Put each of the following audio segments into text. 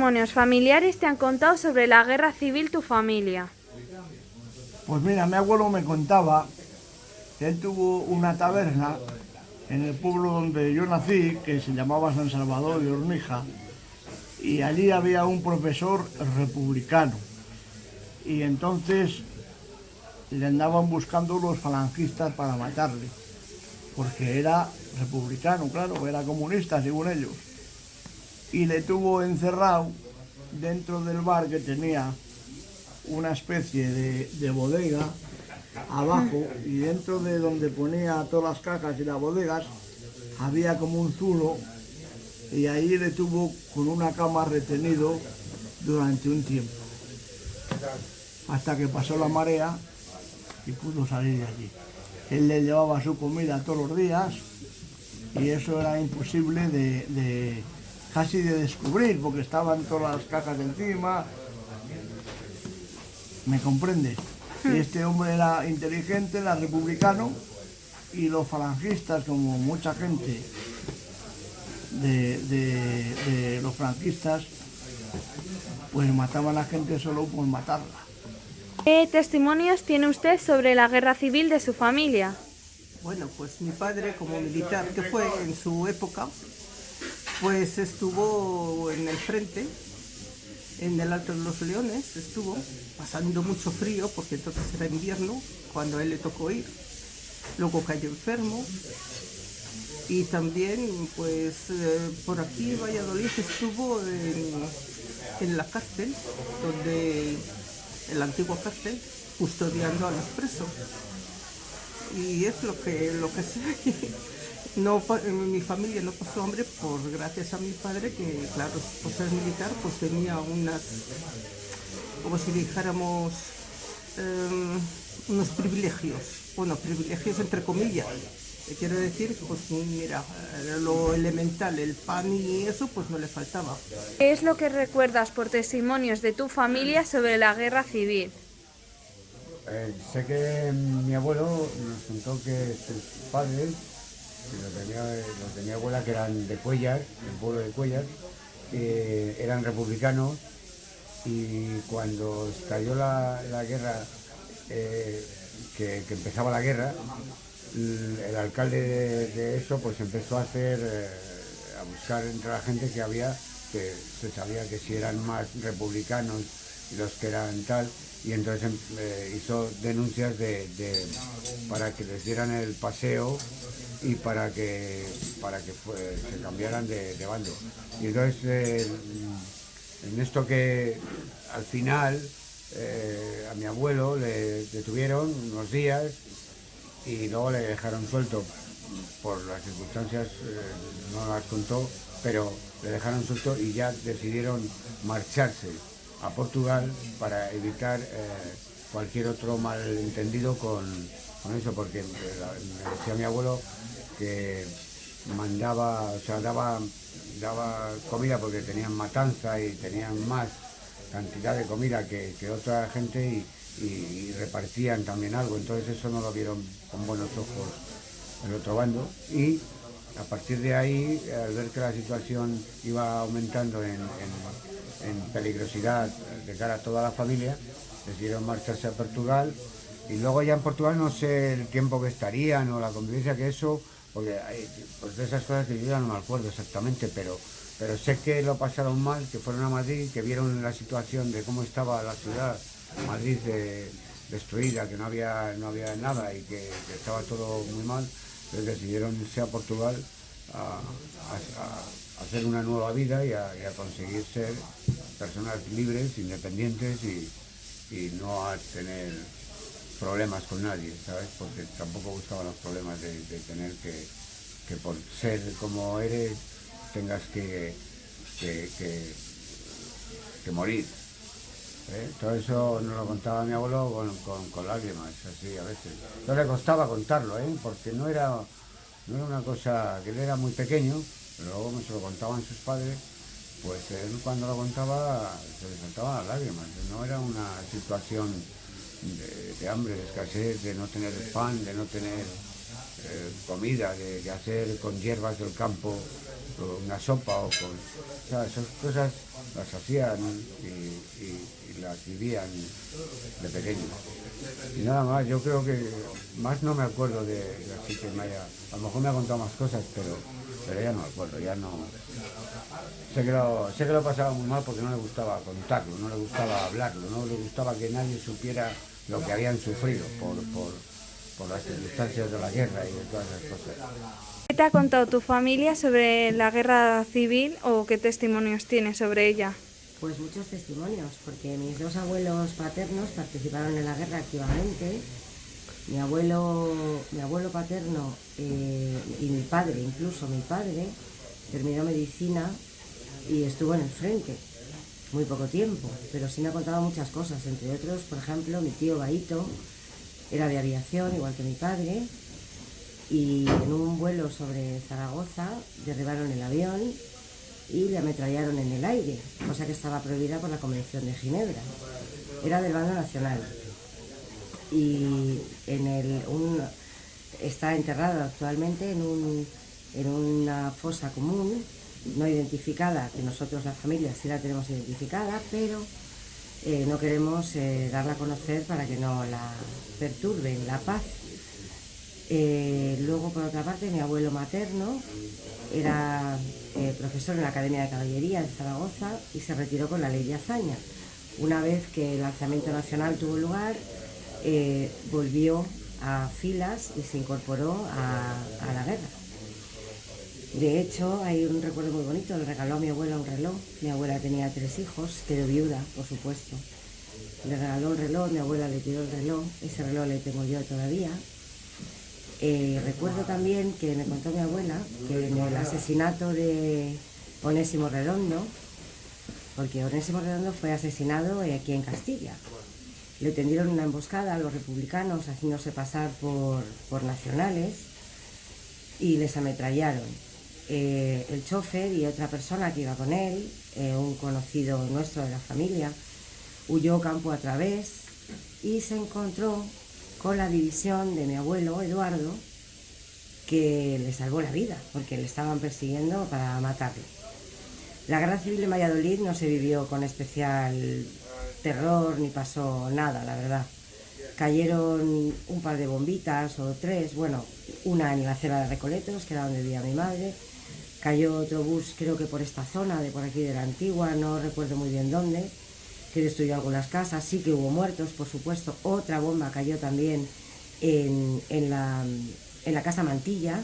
Testimonios familiares te han contado sobre la guerra civil tu familia? Pues mira, mi abuelo me contaba que él tuvo una taberna en el pueblo donde yo nací, que se llamaba San Salvador de Hornija, y allí había un profesor republicano. Y entonces le andaban buscando los falangistas para matarle, porque era republicano, claro, era comunista según ellos. Y le tuvo encerrado dentro del bar que tenía una especie de bodega abajo, y dentro de donde ponía todas las cajas y las bodegas había como un zulo, y ahí le tuvo con una cama retenido durante un tiempo, hasta que pasó la marea y pudo salir de allí. Él le llevaba su comida todos los días y eso era imposible casi de descubrir, porque estaban todas las cajas encima. ¿Me comprendes? Y este hombre era inteligente, era republicano, y los falangistas, como mucha gente de los franquistas, pues mataban a la gente solo por matarla. ¿Qué testimonios tiene usted sobre la guerra civil de su familia? Bueno, pues mi padre, como militar que fue en su época, pues estuvo en el frente, en el Alto de los Leones, estuvo pasando mucho frío, porque entonces era invierno, cuando a él le tocó ir. Luego cayó enfermo. Y también, pues, por aquí Valladolid estuvo en la cárcel, en la antigua cárcel, custodiando a los presos. Y es lo que sé. No, en mi familia no pasó hambre gracias a mi padre, que claro, por ser militar, pues tenía como si dijéramos, unos privilegios. Bueno, privilegios entre comillas. Quiero decir, pues mira, lo elemental, el pan y eso, pues no le faltaba. ¿Qué es lo que recuerdas por testimonios de tu familia sobre la guerra civil? Sé que mi abuelo nos contó que sus padres, los de mi abuela, que eran de Cuéllar, del pueblo de Cuéllar, eran republicanos, y cuando estalló la guerra, que empezaba la guerra, el alcalde de eso pues empezó a buscar entre la gente que se sabía que si eran más republicanos y los que eran tal, y entonces hizo denuncias para que les dieran el paseo y para que se cambiaran de bando. Y entonces en esto que al final a mi abuelo le detuvieron unos días y luego le dejaron suelto por las circunstancias, no las contó, pero le dejaron suelto y ya decidieron marcharse a Portugal para evitar cualquier otro malentendido con eso, porque me decía mi abuelo que mandaba, o sea, daba comida porque tenían matanza y tenían más cantidad de comida que otra gente, y repartían también algo, entonces eso no lo vieron con buenos ojos el otro bando, y a partir de ahí, al ver que la situación iba aumentando en peligrosidad de cara a toda la familia, decidieron marcharse a Portugal. Y luego ya en Portugal no sé el tiempo que estarían o la convivencia que eso, porque hay pues de esas cosas que yo ya no me acuerdo exactamente, pero sé que lo pasaron mal, que fueron a Madrid, que vieron la situación de cómo estaba la ciudad, Madrid destruida, que no había nada y que estaba todo muy mal. Entonces decidieron irse a Portugal a hacer una nueva vida y a conseguir ser personas libres, independientes, y no a tener problemas con nadie, ¿sabes? Porque tampoco buscaban los problemas de tener que por ser como eres tengas que morir. Todo eso nos lo contaba mi abuelo con lágrimas, así a veces. No le costaba contarlo, porque no era una cosa, que él era muy pequeño, pero luego se lo contaban sus padres, pues él cuando lo contaba se le saltaban las lágrimas. No era una situación de hambre, de escasez, de no tener pan, de no tener comida, de hacer con hierbas del campo una sopa o con... O sea, esas cosas las hacían y las vivían de pequeño. Y nada más, yo creo que más no me acuerdo de así que me haya... A lo mejor me ha contado más cosas, pero ya no me acuerdo, ya no... Sé que lo pasaba muy mal porque no le gustaba contarlo, no le gustaba hablarlo, no le gustaba que nadie supiera lo que habían sufrido por las circunstancias de la guerra y de todas esas cosas. ¿Qué te ha contado tu familia sobre la guerra civil o qué testimonios tienes sobre ella? Pues muchos testimonios, porque mis dos abuelos paternos participaron en la guerra activamente. Mi abuelo paterno y mi padre, incluso mi padre, terminó medicina y estuvo en el frente muy poco tiempo, pero sí me ha contado muchas cosas, entre otros, por ejemplo, mi tío Baito era de aviación, igual que mi padre, y en un vuelo sobre Zaragoza derribaron el avión y le ametrallaron en el aire, cosa que estaba prohibida por la Convención de Ginebra. Era del bando nacional y está enterrado actualmente en una fosa común no identificada, que nosotros la familia sí la tenemos identificada, pero no queremos darla a conocer para que no la perturben la paz. Luego, por otra parte, mi abuelo materno era profesor en la Academia de Caballería de Zaragoza y se retiró con la Ley de Azaña. Una vez que el alzamiento nacional tuvo lugar, volvió a filas y se incorporó a la guerra. De hecho, hay un recuerdo muy bonito, le regaló a mi abuela un reloj. Mi abuela tenía 3 hijos, quedó viuda, por supuesto. Le regaló un reloj, mi abuela le tiró el reloj, ese reloj le tengo yo todavía. Recuerdo también que me contó mi abuela que en el asesinato de Onésimo Redondo, porque Onésimo Redondo fue asesinado aquí en Castilla, le tendieron una emboscada a los republicanos haciéndose pasar por nacionales y les ametrallaron. El chofer y otra persona que iba con él, un conocido nuestro de la familia, huyó campo a través y se encontró con la división de mi abuelo Eduardo, que le salvó la vida porque le estaban persiguiendo para matarlo. La guerra civil en Valladolid no se vivió con especial terror ni pasó nada, la verdad. Cayeron un par de bombitas o 3, bueno, una en la acera de Recoletos, que era donde vivía mi madre. Cayó otro bus, creo que por esta zona, de por aquí de la Antigua, no recuerdo muy bien dónde, que destruyó algunas casas. Sí que hubo muertos, por supuesto. Otra bomba cayó también en la Casa Mantilla.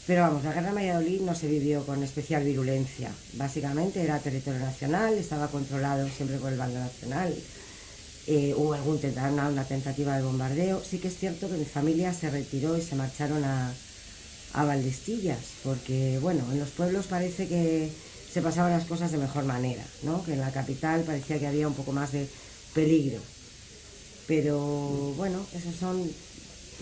Pero vamos, la guerra de Valladolid no se vivió con especial virulencia. Básicamente era territorio nacional, estaba controlado siempre por el bando nacional. Hubo una tentativa de bombardeo. Sí que es cierto que mi familia se retiró y se marcharon a Valdestillas, porque bueno, en los pueblos parece que se pasaban las cosas de mejor manera, ¿no? Que en la capital parecía que había un poco más de peligro. Pero bueno, esos son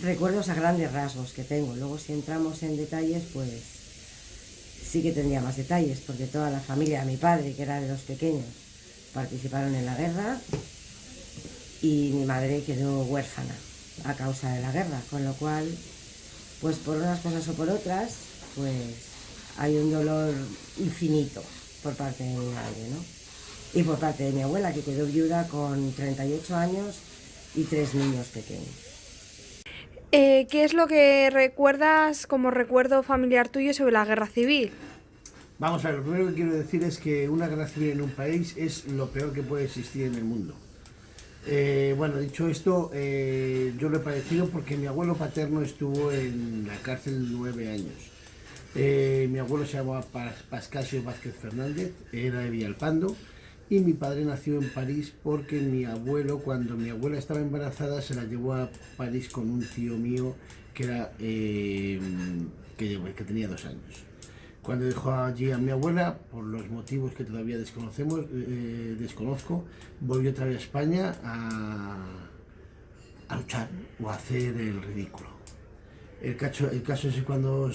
recuerdos a grandes rasgos que tengo. Luego, si entramos en detalles, pues sí que tendría más detalles, porque toda la familia de mi padre, que era de los pequeños, participaron en la guerra y mi madre quedó huérfana a causa de la guerra, con lo cual, pues por unas cosas o por otras, pues hay un dolor infinito por parte de mi madre, ¿no? Y por parte de mi abuela, que quedó viuda con 38 años y 3 niños pequeños. ¿Qué es lo que recuerdas como recuerdo familiar tuyo sobre la guerra civil? Vamos a ver, lo primero que quiero decir es que una guerra civil en un país es lo peor que puede existir en el mundo. Bueno, dicho esto, yo lo he padecido porque mi abuelo paterno estuvo en la cárcel 9 años. Mi abuelo se llamaba Pascasio Vázquez Fernández, era de Villalpando, y mi padre nació en París porque mi abuelo, cuando mi abuela estaba embarazada, se la llevó a París con un tío mío que tenía 2 años. Cuando dejó allí a mi abuela, por los motivos que todavía desconozco, volvió otra vez a España a luchar o a hacer el ridículo. El caso es que cuando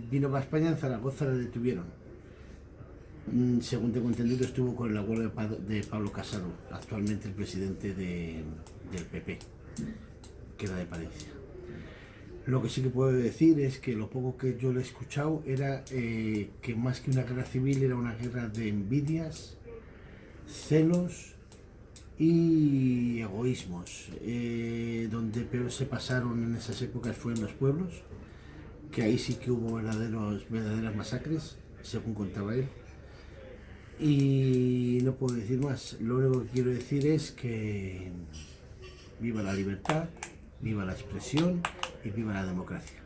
vino para España, en Zaragoza le detuvieron. Según tengo entendido, estuvo con el abuelo de Pablo Casado, actualmente el presidente del PP, que era de Palencia. Lo que sí que puedo decir es que lo poco que yo le he escuchado era que más que una guerra civil era una guerra de envidias, celos y egoísmos. Donde peor se pasaron en esas épocas fue en los pueblos, que ahí sí que hubo verdaderas masacres, según contaba él. Y no puedo decir más. Lo único que quiero decir es que viva la libertad, viva la expresión y viva la democracia.